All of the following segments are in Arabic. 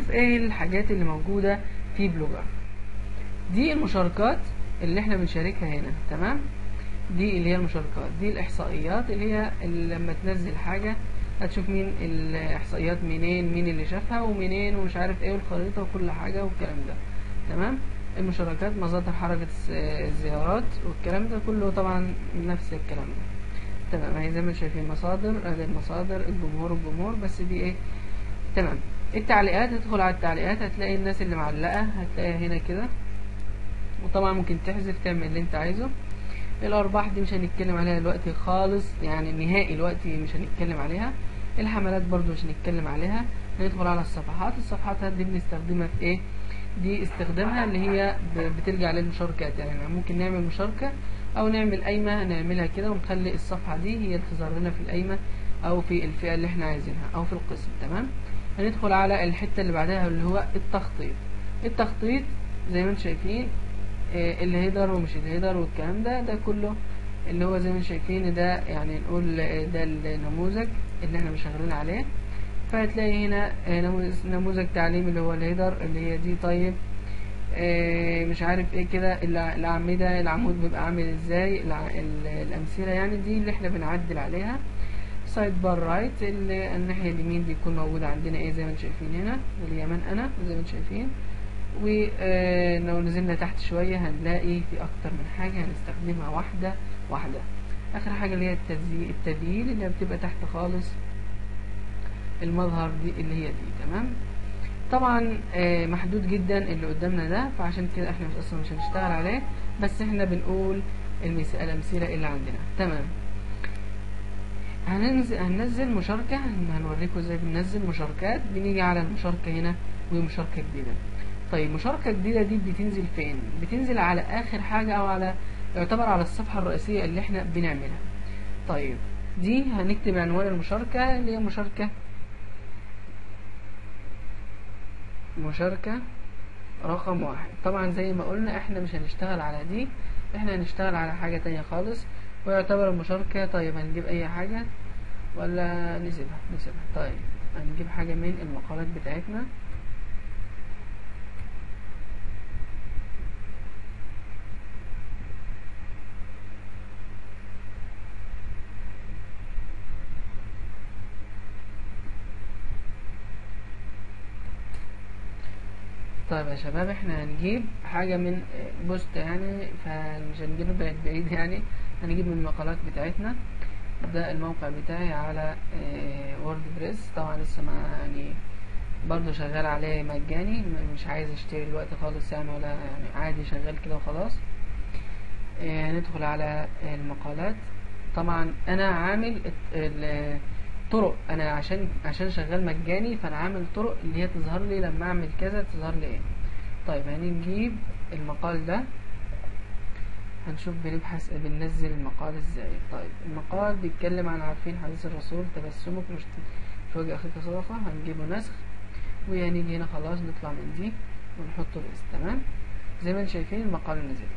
نشوف ايه الحاجات اللي موجودة في بلوجر. دي المشاركات اللي احنا بنشاركها هنا، تمام. دي اللي هي المشاركات، دي الاحصائيات اللي لما تنزل حاجة هتشوف مين الاحصائيات، منين، مين اللي شافها ومنين ومش عارف ايه، والخريطة وكل حاجة والكلام ده، تمام. المشاركات، مصادر حركة الزيارات والكلام ده كله طبعا نفس الكلام ده، تمام. اهي زي ما شايفين مصادر، ادي المصادر، الجمهور بس دي ايه، تمام. التعليقات، هتدخل على التعليقات هتلاقي الناس اللي معلقة، هتلاقيها هنا كده، وطبعا ممكن تحذف تعمل اللي انت عايزه. الارباح دي مش هنتكلم عليها دلوقتي خالص، يعني نهائي دلوقتي مش هنتكلم عليها. الحملات برضو مش هنتكلم عليها. هندخل على الصفحات. الصفحات دي بنستخدمها في ايه؟ دي استخدامها اللي هي بترجع للمشاركات، يعني ممكن نعمل مشاركة او نعمل قايمة، نعملها كده ونخلي الصفحة دي هي اللي تظهر لنا في القايمة او في الفئة اللي احنا عايزينها او في القسم، تمام. هندخل على الحتة اللي بعدها اللي هو التخطيط. التخطيط زي ما انتم شايفين الهيدر ومش الهيدر والكلام ده كله اللي هو زي ما انتم شايفين ده، يعني نقول ده النموذج اللي احنا شغالين عليه. فهتلاقي هنا نموذج تعليمي اللي هو الهيدر اللي هي دي. طيب مش عارف ايه كده، الأعمدة، العمود بيبقى عامل ازاي، الأمثلة يعني دي اللي احنا بنعدل عليها. سايد بار رايت اللي الناحية اليمين بيكون موجود عندنا ايه زي ما انتم شايفين هنا، اليمين انا زي ما انتم شايفين. ولو نزلنا تحت شوية هنلاقي في اكتر من حاجة هنستخدمها واحدة واحدة. اخر حاجة اللي هي التذييل اللي بتبقى تحت خالص، المظهر دي اللي هي دي، تمام. طبعا محدود جدا اللي قدامنا ده، فعشان كده احنا مش هنشتغل عليه، بس احنا بنقول الامثلة اللي عندنا، تمام. هننزل مشاركة، هنوريكم ازاي بننزل مشاركات. بنيجي على المشاركة هنا ومشاركة جديدة. طيب مشاركة جديدة دي بتنزل فين؟ بتنزل على اخر حاجة او على يعتبر على الصفحة الرئيسية اللي احنا بنعملها. طيب دي هنكتب عنوان المشاركة اللي هي مشاركة رقم 1. طبعا زي ما قلنا احنا مش هنشتغل على دي، احنا هنشتغل على حاجة تانية خالص ويعتبر المشاركة. طيب هنجيب اي حاجة ولا نسيبها؟ طيب هنجيب حاجة من المقالات بتاعتنا. طيب يا شباب احنا هنجيب حاجة من بوست يعني، فمش هنجيبه بعيد يعني، هنجيب من المقالات بتاعتنا. ده الموقع بتاعي على ووردبريس. طبعا لسه ما يعني برضو شغال عليه مجاني، مش عايز اشتري دلوقتي خالص يعني، ولا يعني عادي شغال كده وخلاص. هندخل على المقالات. طبعا انا عامل طرق، انا عشان شغال مجاني فانا عامل طرق اللي هي تظهر لي لما اعمل كذا تظهر لي ايه. طيب هنجيب المقال ده، هنشوف بننزل المقال ازاي. طيب المقال بيتكلم عن عارفين حديث الرسول تبسمك مش في وجه اخيك صدقة. هنجيبه نسخ وهنيجي هنا خلاص نطلع من دي ونحطه الاسم، تمام. زي ما انتم شايفين المقال نزل.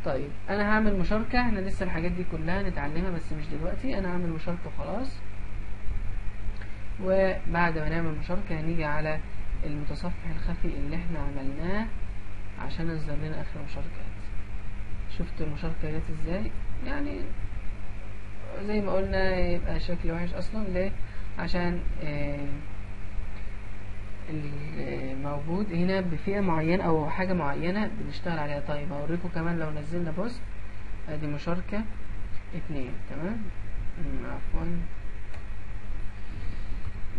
طيب انا هعمل مشاركة، احنا لسه الحاجات دي كلها نتعلمها بس مش دلوقتي. انا هعمل مشاركة خلاص، وبعد ما نعمل مشاركة هنيجي على المتصفح الخفي اللي احنا عملناه عشان يظهر لنا اخر مشاركات. شفتوا المشاركة جت ازاي؟ يعني زي ما قلنا يبقى شكل وحش اصلا. ليه؟ عشان الموجود هنا بفئة معينة او حاجة معينة بنشتغل عليها. طيب هوريكم كمان لو نزلنا بوست، ادي مشاركة 2، تمام. عفوا،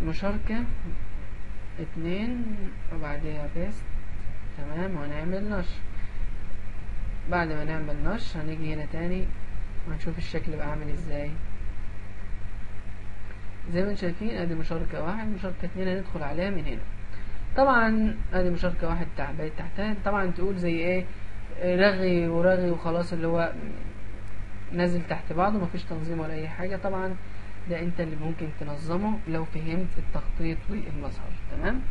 مشاركة 2 وبعدها بيست، تمام. وهنعمل نشر. بعد ما نعمل نشر هنيجي هنا تاني وهنشوف الشكل بقى عامل ازاي. زي ما انتم شايفين ادي مشاركة 1، مشاركة 2 هندخل عليها من هنا. طبعا ادي مشاركة 1 بقت تحتها. طبعا تقول زي ايه، رغي ورغي وخلاص، اللي هو نازل تحت بعضه مفيش تنظيم ولا اي حاجة. طبعا ده انت اللي ممكن تنظمه لو فهمت التخطيط والمظهر، تمام.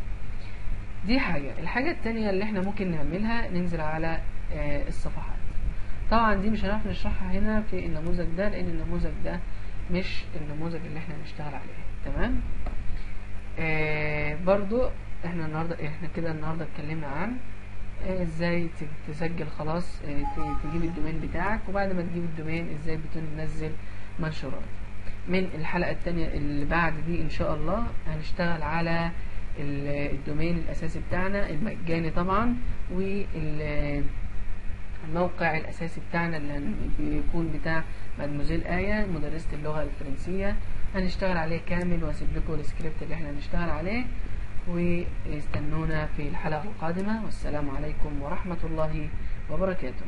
دي حاجة. الحاجة التانية اللي احنا ممكن نعملها ننزل على الصفحات. طبعا دي مش هنعرف نشرحها هنا في النموذج ده لان النموذج ده مش النموذج اللي احنا هنشتغل عليه، تمام. برضو احنا كده النهارده اتكلمنا عن ازاي تسجل خلاص، تجيب الدومين بتاعك، وبعد ما تجيب الدومين ازاي بتنزل منشورات. من الحلقة التانية اللي بعد دي ان شاء الله هنشتغل على الدومين الاساسي بتاعنا المجاني طبعا، والموقع الاساسي بتاعنا اللي بيكون بتاع مادموزيل آية مدرسة اللغة الفرنسية. هنشتغل عليه كامل، واسيب لكم السكريبت اللي احنا هنشتغل عليه، واستنونا في الحلقة القادمة. والسلام عليكم ورحمة الله وبركاته.